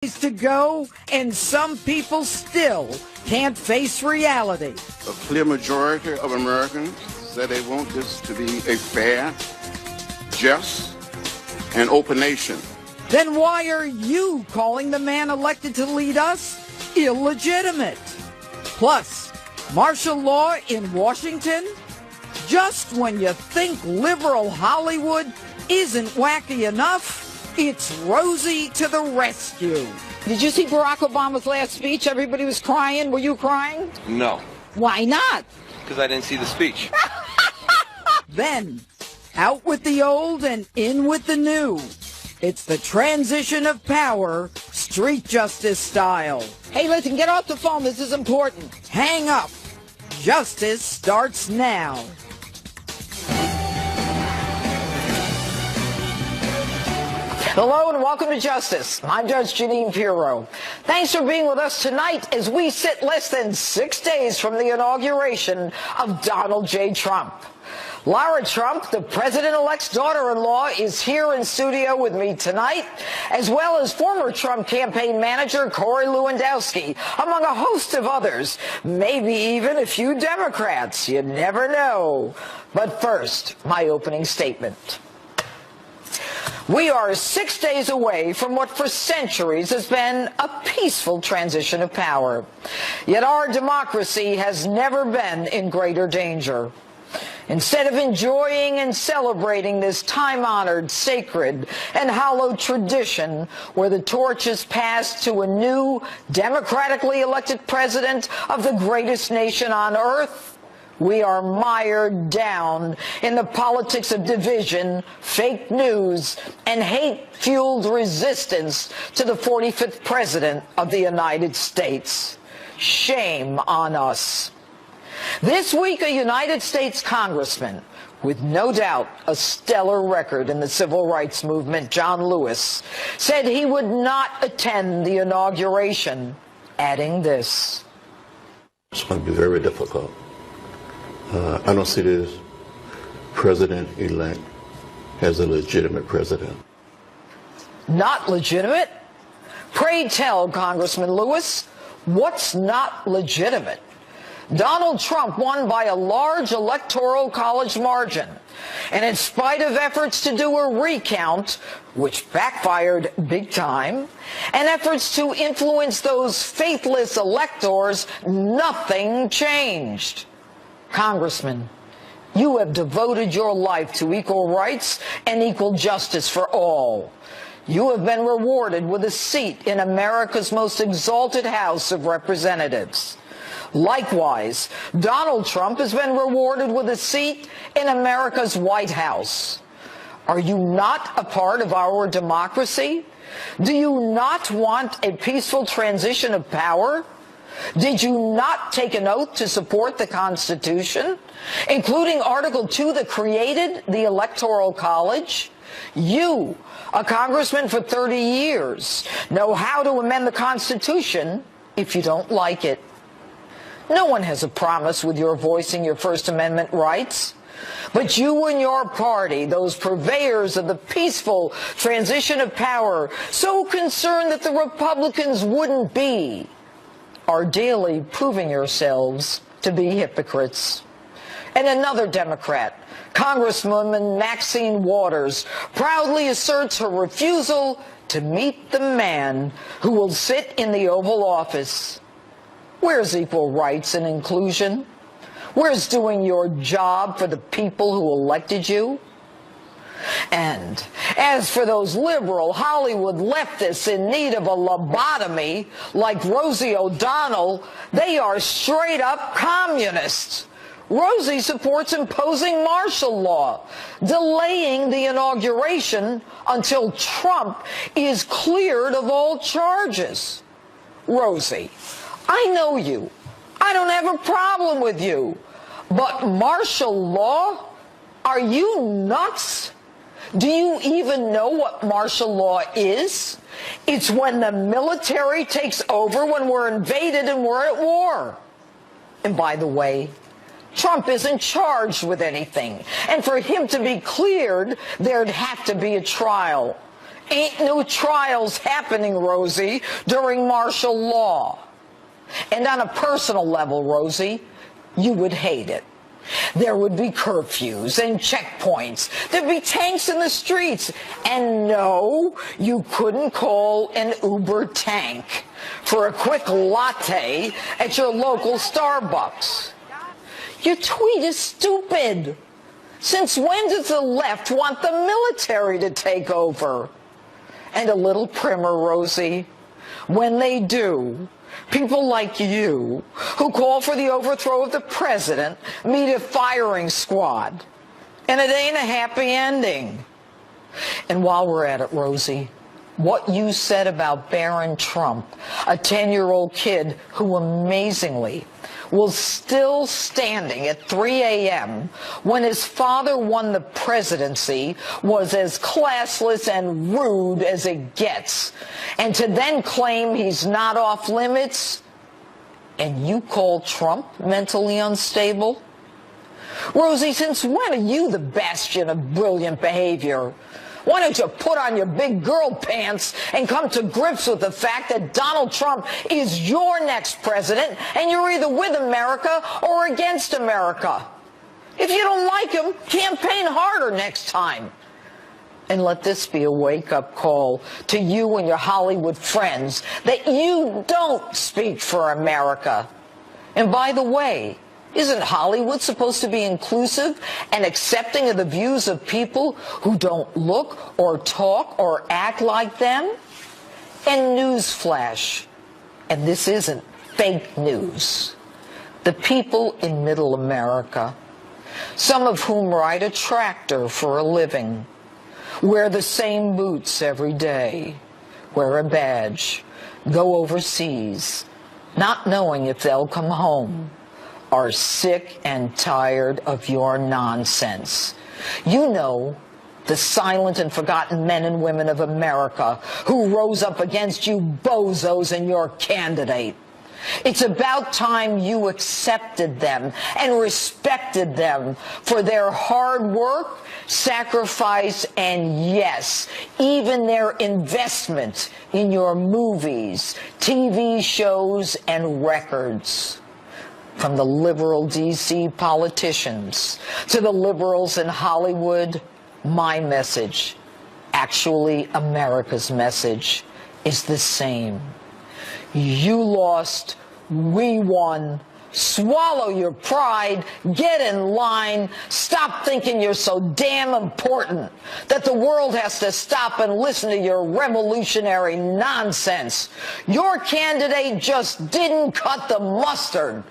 to go, and some people still can't face reality. A clear majority of Americans said they want this to be a fair, just, and open nation. Then why are you calling the man elected to lead us illegitimate? Plus, martial law in Washington? Just when you think liberal Hollywood isn't wacky enough, it's Rosie to the rescue. Did you see Barack Obama's last speech? Everybody was crying. Were you crying? No. Why not? Because I didn't see the speech. Then, out with the old and in with the new. It's the transition of power, street justice style. Hey, listen, get off the phone. This is important. Hang up. Justice starts now. Hello and welcome to Justice. I'm Judge Jeanine Pirro. Thanks for being with us tonight as we sit less than 6 days from the inauguration of Donald J. Trump. Lara Trump, the president-elect's daughter-in-law, is here in studio with me tonight, as well as former Trump campaign manager Corey Lewandowski, among a host of others, maybe even a few Democrats. You never know. But first, my opening statement. We are 6 days away from what for centuries has been a peaceful transition of power. Yet our democracy has never been in greater danger. Instead of enjoying and celebrating this time-honored, sacred, and hallowed tradition where the torch is passed to a new, democratically elected president of the greatest nation on earth, we are mired down in the politics of division, fake news, and hate-fueled resistance to the 45th President of the United States. Shame on us. This week, a United States congressman, with no doubt a stellar record in the civil rights movement, John Lewis, said he would not attend the inauguration, adding this. It's going to be very difficult. I don't see this president-elect as a legitimate president. Not legitimate? Pray tell, Congressman Lewis, what's not legitimate? Donald Trump won by a large electoral college margin. And in spite of efforts to do a recount, which backfired big time, and efforts to influence those faithless electors, nothing changed. Congressman, you have devoted your life to equal rights and equal justice for all. You have been rewarded with a seat in America's most exalted House of Representatives. Likewise, Donald Trump has been rewarded with a seat in America's White House. Are you not a part of our democracy? Do you not want a peaceful transition of power? Did you not take an oath to support the Constitution, including Article 2 that created the Electoral College? You, a congressman for 30 years, know how to amend the Constitution if you don't like it. No one has a promise with your voicing your First Amendment rights. But you and your party, those purveyors of the peaceful transition of power, so concerned that the Republicans wouldn't be, are daily proving yourselves to be hypocrites. And another Democrat, Congresswoman Maxine Waters, proudly asserts her refusal to meet the man who will sit in the Oval Office. Where's equal rights and inclusion? Where's doing your job for the people who elected you? And as for those liberal Hollywood leftists in need of a lobotomy, like Rosie ODonnell, they are straight up communists. Rosie supports imposing martial law, delaying the inauguration until Trump is cleared of all charges. Rosie, I know you. I don't have a problem with you. But martial law? Are you nuts? Do you even know what martial law is? It's when the military takes over when we're invaded and we're at war. And by the way, Trump isn't charged with anything. And for him to be cleared, there'd have to be a trial. Ain't no trials happening, Rosie, during martial law. And on a personal level, Rosie, you would hate it. There would be curfews and checkpoints. There'd be tanks in the streets. And no, you couldn't call an Uber tank for a quick latte at your local Starbucks. Your tweet is stupid. Since when does the left want the military to take over? And a little primer, Rosie. When they do, people like you, who call for the overthrow of the president, meet a firing squad. And it ain't a happy ending. And while we're at it, Rosie, what you said about Barron Trump, a 10-year-old kid who amazingly was still standing at 3 a.m. when his father won the presidency, was as classless and rude as it gets. And to then claim he's not off limits, and you call Trump mentally unstable? Rosie, since when are you the bastion of brilliant behavior? Why don't you put on your big girl pants and come to grips with the fact that Donald Trump is your next president, and you're either with America or against America? If you don't like him, campaign harder next time. And let this be a wake-up call to you and your Hollywood friends that you don't speak for America. And by the way, isn't Hollywood supposed to be inclusive and accepting of the views of people who don't look or talk or act like them? And newsflash, and this isn't fake news, the people in Middle America, some of whom ride a tractor for a living, wear the same boots every day, wear a badge, go overseas, not knowing if they'll come home, are sick and tired of your nonsense. You know, the silent and forgotten men and women of America who rose up against you bozos and your candidate. It's about time you accepted them and respected them for their hard work, sacrifice, and yes, even their investment in your movies, TV shows, and records. From the liberal D.C. politicians to the liberals in Hollywood, my message, actually America's message, is the same. You lost, we won. Swallow your pride, get in line, stop thinking you're so damn important that the world has to stop and listen to your revolutionary nonsense. Your candidate just didn't cut the mustard.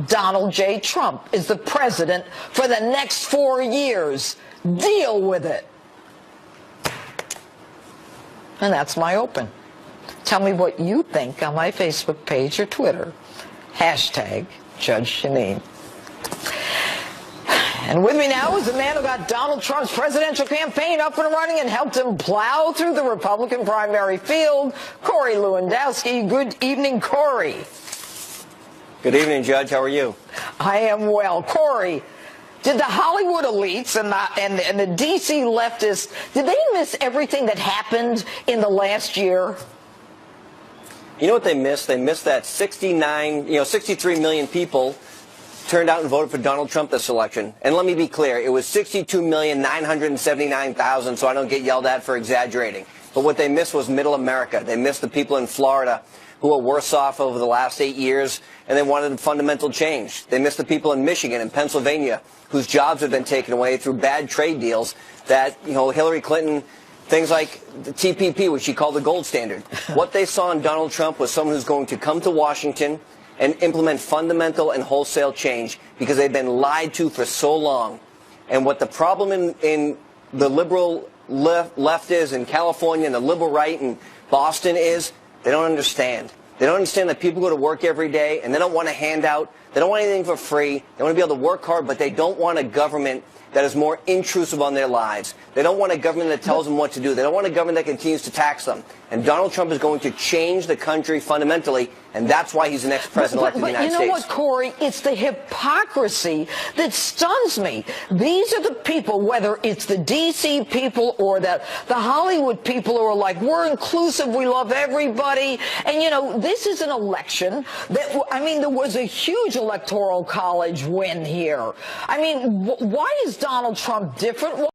Donald J. Trump is the president for the next 4 years. Deal with it. And that's my open. Tell me what you think on my Facebook page or Twitter. Hashtag Judge Jeanine. And with me now is the man who got Donald Trump's presidential campaign up and running and helped him plow through the Republican primary field, Corey Lewandowski. Good evening, Corey. Good evening, Judge. How are you? I am well. Corey, did the Hollywood elites and the D.C. leftists, did they miss everything that happened in the last year? You know what they missed? They missed that 63 million people turned out and voted for Donald Trump this election. And let me be clear, it was 62,979,000, so I don't get yelled at for exaggerating. But what they missed was middle America. They missed the people in Florida who are worse off over the last 8 years, and they wanted fundamental change. They missed the people in Michigan and Pennsylvania whose jobs have been taken away through bad trade deals that, Hillary Clinton, things like the TPP, which she called the gold standard. What they saw in Donald Trump was someone who's going to come to Washington and implement fundamental and wholesale change because they've been lied to for so long. And what the problem in the liberal left is in California and the liberal right in Boston is they don't understand. They don't understand that people go to work every day and they don't want a handout. They don't want anything for free. They want to be able to work hard, but they don't want a government that is more intrusive on their lives. They don't want a government that tells them what to do. They don't want a government that continues to tax them. And Donald Trump is going to change the country fundamentally, and that's why he's the next president-elect of the United States. But you know what, Corey? It's the hypocrisy that stuns me. These are the people, whether it's the D.C. people or the Hollywood people who are like, we're inclusive, we love everybody. And, you know, this is an election that, I mean, there was a huge electoral college win here. I mean, why is Donald Trump different?